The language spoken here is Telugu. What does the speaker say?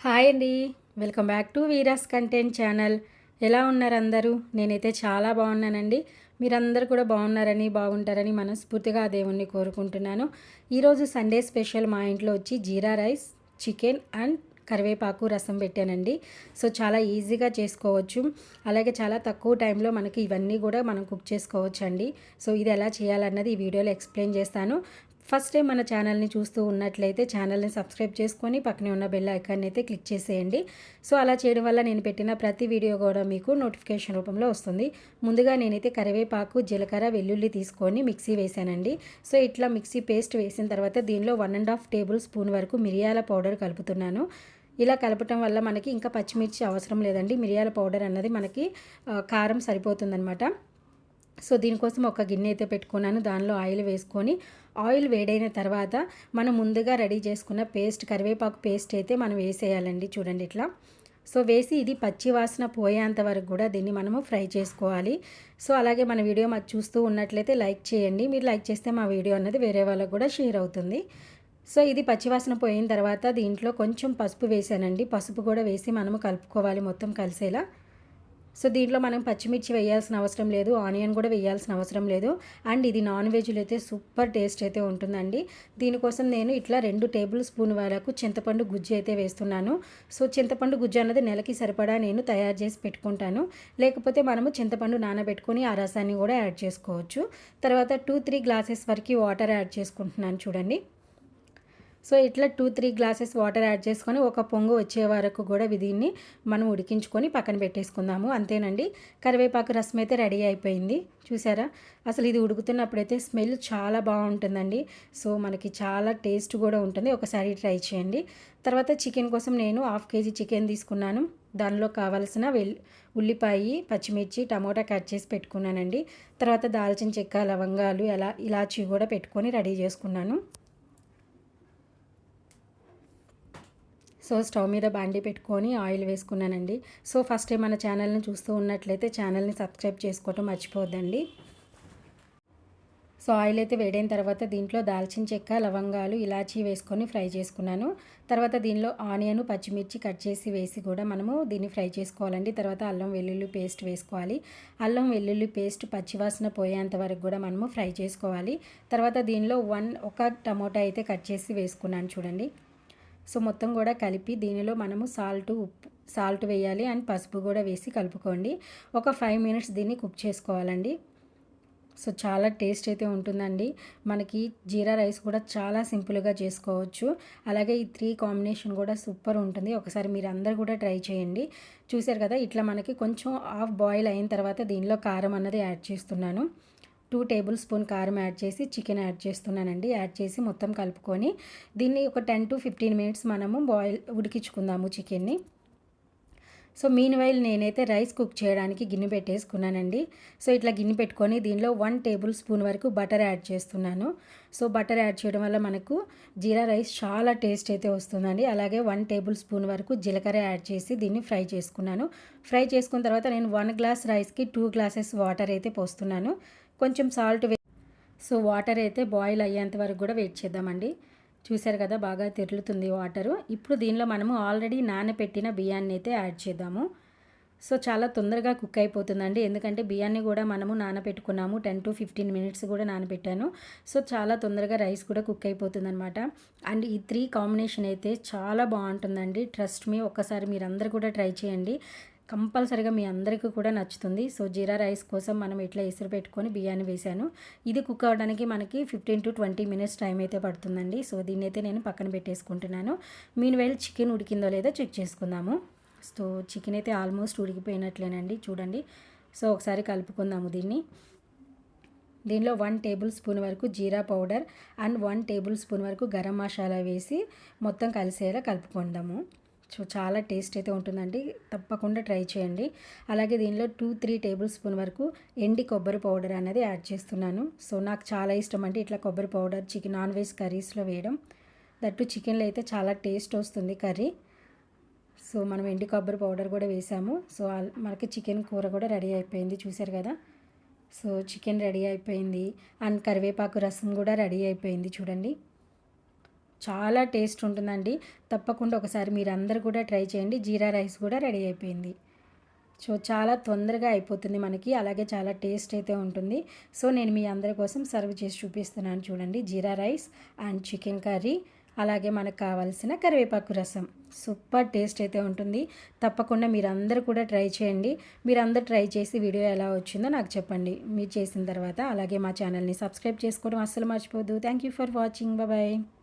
హాయ్ అండి. Welcome back to Veeras content channel. ఎలా ఉన్నారు అందరూ? నేనైతే చాలా బాగున్నానండి. మీరందరూ కూడా బాగున్నారని, బాగుంటారని మనస్ఫూర్తిగా ఆ దేవుణ్ణి కోరుకుంటున్నాను. ఈరోజు సండే స్పెషల్ మా ఇంట్లో వచ్చి జీరా రైస్, చికెన్ అండ్ కరివేపాకు రసం పెట్టానండి. సో చాలా ఈజీగా చేసుకోవచ్చు. అలాగే చాలా తక్కువ టైంలో మనకి ఇవన్నీ కూడా మనం కుక్ చేసుకోవచ్చు అండి. సో ఇది ఎలా చేయాలన్నది ఈ వీడియోలో ఎక్స్ప్లెయిన్ చేస్తాను. ఫస్ట్ టైం మన ఛానల్ని చూస్తూ ఉన్నట్లయితే ఛానల్ని సబ్స్క్రైబ్ చేసుకొని పక్కనే ఉన్న బెల్ ఐకాన్ని అయితే క్లిక్ చేసేయండి. సో అలా చేయడం వల్ల నేను పెట్టిన ప్రతి వీడియో కూడా మీకు నోటిఫికేషన్ రూపంలో వస్తుంది. ముందుగా నేనైతే కరివేపాకు, జీలకర్ర, వెల్లుల్లి తీసుకొని మిక్సీ వేసానండి. సో ఇట్లా మిక్సీ పేస్ట్ వేసిన తర్వాత దీనిలో 1.5 టేబుల్ స్పూన్ వరకు మిరియాల పౌడర్ కలుపుతున్నాను. ఇలా కలపటం వల్ల మనకి ఇంకా పచ్చిమిర్చి అవసరం లేదండి. మిరియాల పౌడర్ అన్నది మనకి కారం సరిపోతుందన్నమాట. సో దీనికోసం ఒక గిన్నె అయితే పెట్టుకున్నాను. దానిలో ఆయిల్ వేసుకొని ఆయిల్ వేడైన తర్వాత మనం ముందుగా రెడీ చేసుకున్న కరివేపాకు పేస్ట్ అయితే మనం వేసేయాలండి. చూడండి ఇట్లా. సో వేసి ఇది పచ్చి వాసన పోయేంత వరకు కూడా దీన్ని మనము ఫ్రై చేసుకోవాలి. సో అలాగే మన వీడియో మాకు చూస్తూ ఉన్నట్లయితే లైక్ చేయండి. మీరు లైక్ చేస్తే మా వీడియో అన్నది వేరే వాళ్ళకు కూడా షేర్ అవుతుంది. సో ఇది పచ్చివాసన పోయిన తర్వాత దీంట్లో కొంచెం పసుపు వేసానండి. పసుపు కూడా వేసి మనము కలుపుకోవాలి మొత్తం కలిసేలా. సో దీంట్లో మనం పచ్చిమిర్చి వేయాల్సిన అవసరం లేదు, ఆనియన్ కూడా వేయాల్సిన అవసరం లేదు. అండ్ ఇది నాన్ వెజ్లో అయితే సూపర్ టేస్ట్ అయితే ఉంటుందండి. దీనికోసం నేను ఇట్లా 2 టేబుల్ స్పూన్ వరకు చింతపండు గుజ్జు అయితే వేస్తున్నాను. సో చింతపండు గుజ్జు అన్నది నెలకి సరిపడా నేను తయారు చేసి పెట్టుకుంటాను. లేకపోతే మనము చింతపండు నానబెట్టుకొని ఆ రసాన్ని కూడా యాడ్ చేసుకోవచ్చు. తర్వాత 2-3 గ్లాసెస్ వరకు వాటర్ యాడ్ చేసుకుంటున్నాను చూడండి. సో ఇట్లా 2-3 గ్లాసెస్ వాటర్ యాడ్ చేసుకొని ఒక పొంగు వచ్చే వరకు కూడా దీన్ని మనం ఉడికించుకొని పక్కన పెట్టేసుకుందాము. అంతేనండి, కరివేపాకు రసం అయితే రెడీ అయిపోయింది. చూసారా, అసలు ఇది ఉడుకుతున్నప్పుడైతే స్మెల్ చాలా బాగుంటుందండి. సో మనకి చాలా టేస్ట్ కూడా ఉంటుంది. ఒకసారి ట్రై చేయండి. తర్వాత చికెన్ కోసం నేను 1/2 కేజీ చికెన్ తీసుకున్నాను. దానిలో కావాల్సిన ఉల్లిపాయ, పచ్చిమిర్చి, టమోటా కట్ చేసి పెట్టుకున్నానండి. తర్వాత దాల్చిన చెక్క, లవంగాలు, ఇలాచీ కూడా పెట్టుకొని రెడీ చేసుకున్నాను. సో స్టవ్ మీద బాండీ పెట్టుకొని ఆయిల్ వేసుకున్నానండి. సో ఫస్ట్ టైం మన ఛానల్ని చూస్తూ ఉన్నట్లయితే ఛానల్ని సబ్స్క్రైబ్ చేసుకోవటం మర్చిపోద్దండి. సో ఆయిల్ అయితే వేడైన తర్వాత దీంట్లో దాల్చిన చెక్క, లవంగాలు, ఇలాచీ వేసుకొని ఫ్రై చేసుకున్నాను. తర్వాత దీనిలో ఆనియన్, పచ్చిమిర్చి కట్ చేసి వేసి కూడా మనము దీన్ని ఫ్రై చేసుకోవాలండి. తర్వాత అల్లం వెల్లుల్లి పేస్ట్ వేసుకోవాలి. అల్లం వెల్లుల్లి పేస్ట్ పచ్చివాసన పోయేంత వరకు కూడా మనము ఫ్రై చేసుకోవాలి. తర్వాత దీనిలో ఒక టమోటా అయితే కట్ చేసి వేసుకున్నాను చూడండి. సో మొత్తం కూడా కలిపి దీనిలో మనము సాల్ట్ వేయాలి అండ్ పసుపు కూడా వేసి కలుపుకోండి. ఒక 5 మినిట్స్ దీన్ని కుక్ చేసుకోవాలండి. సో చాలా టేస్ట్ అయితే ఉంటుందండి. మనకి జీరా రైస్ కూడా చాలా సింపుల్గా చేసుకోవచ్చు. అలాగే ఈ 3 కాంబినేషన్ కూడా సూపర్ ఉంటుంది. ఒకసారి మీరు అందరు కూడా ట్రై చేయండి. చూసారు కదా, ఇట్లా మనకి కొంచెం హాఫ్ బాయిల్ అయిన తర్వాత దీనిలో కారం అన్నది యాడ్ చేస్తున్నాను. 2 టేబుల్ స్పూన్ కారం యాడ్ చేసి చికెన్ యాడ్ చేస్తున్నానండి. యాడ్ చేసి మొత్తం కలుపుకొని దీన్ని ఒక 10-15 మినిట్స్ మనము ఉడికించుకుందాము చికెన్ని. సో మీన్వైల్ నేనైతే రైస్ కుక్ చేయడానికి గిన్నె పెట్టేసుకున్నానండి. సో ఇట్లా గిన్నె పెట్టుకొని దీనిలో 1 టేబుల్ స్పూన్ వరకు బటర్ యాడ్ చేస్తున్నాను. సో బటర్ యాడ్ చేయడం వల్ల మనకు జీరా రైస్ చాలా టేస్ట్ అయితే వస్తుందండి. అలాగే 1 టేబుల్ స్పూన్ వరకు జీలకర్ర యాడ్ చేసి దీన్ని ఫ్రై చేసుకున్నాను. ఫ్రై చేసుకున్న తర్వాత నేను 1 గ్లాస్ రైస్కి 2 గ్లాసెస్ వాటర్ అయితే పోస్తున్నాను. కొంచెం సాల్ట్ సో వాటర్ అయితే బాయిల్ అయ్యేంత వరకు కూడా వెయిట్ చేద్దామండి. చూసారు కదా, బాగా తెరులుతుంది వాటరు. ఇప్పుడు దీనిలో మనము ఆల్రెడీ నానబెట్టిన బియ్యాన్ని అయితే యాడ్ చేద్దాము. సో చాలా తొందరగా కుక్ అయిపోతుందండి. ఎందుకంటే బియ్యాన్ని కూడా మనము నానబెట్టుకున్నాము. 10-15 మినిట్స్ కూడా నానబెట్టాను. సో చాలా తొందరగా రైస్ కూడా కుక్ అయిపోతుంది అనమాట. అండ్ ఈ 3 కాంబినేషన్ అయితే చాలా బాగుంటుందండి. ట్రస్ట్ మీ, ఒక్కసారి మీరందరూ కూడా ట్రై చేయండి. కంపల్సరీగా మీ అందరికీ కూడా నచ్చుతుంది. సో జీరా రైస్ కోసం మనం ఇట్లా ఎసురు పెట్టుకొని బియ్యాన్ని వేసాను. ఇది కుక్ అవ్వడానికి మనకి 15-20 మినిట్స్ టైం అయితే పడుతుందండి. సో దీన్ని అయితే నేను పక్కన పెట్టేసుకుంటున్నాను. మీన్వైల్ చికెన్ ఉడికిందో లేదో చెక్ చేసుకుందాము. సో చికెన్ అయితే ఆల్మోస్ట్ ఉడికిపోయినట్లేనండి, చూడండి. సో ఒకసారి కలుపుకుందాము దీన్ని. దీనిలో 1 టేబుల్ స్పూన్ వరకు జీరా పౌడర్ అండ్ 1 టేబుల్ స్పూన్ వరకు గరం మసాలా వేసి మొత్తం కలిసేలా కలుపుకుందాము. సో చాలా టేస్ట్ అయితే ఉంటుందండి. తప్పకుండా ట్రై చేయండి. అలాగే దీనిలో 2-3 టేబుల్ స్పూన్ వరకు ఎండి కొబ్బరి పౌడర్ అనేది యాడ్ చేస్తున్నాను. సో నాకు చాలా ఇష్టం అండి ఇట్లా కొబ్బరి పౌడర్ నాన్ వెజ్ కర్రీస్లో వేయడం. దట్టు చికెన్లో అయితే చాలా టేస్ట్ వస్తుంది కర్రీ. సో మనం ఎండి కొబ్బరి పౌడర్ కూడా వేసాము. సో మనకి చికెన్ కూర కూడా రెడీ అయిపోయింది. చూసారు కదా. సో చికెన్ రెడీ అయిపోయింది అండ్ కరివేపాకు రసం కూడా రెడీ అయిపోయింది చూడండి. చాలా టేస్ట్ ఉంటుందండి. తప్పకుండా ఒకసారి మీరందరూ కూడా ట్రై చేయండి. జీరా రైస్ కూడా రెడీ అయిపోయింది. సో, చాలా తొందరగా అయిపోతుంది మనకి. అలాగే చాలా టేస్ట్ అయితే ఉంటుంది. సో, నేను మీ అందరి కోసం సర్వ్ చేసి చూపిస్తున్నాను చూడండి. జీరా రైస్ అండ్ చికెన్ కర్రీ, అలాగే మనకు కావాల్సిన కరివేపాకు రసం. సూపర్ టేస్ట్ అయితే ఉంటుంది. తప్పకుండా మీరందరూ కూడా ట్రై చేయండి. మీరందరూ ట్రై చేసి వీడియో ఎలా వచ్చిందో నాకు చెప్పండి మీరు చేసిన తర్వాత. అలాగే మా ఛానల్ని సబ్స్క్రైబ్ చేసుకోవడం అస్సలు మర్చిపోవద్దు. Thank you for watching. Bye.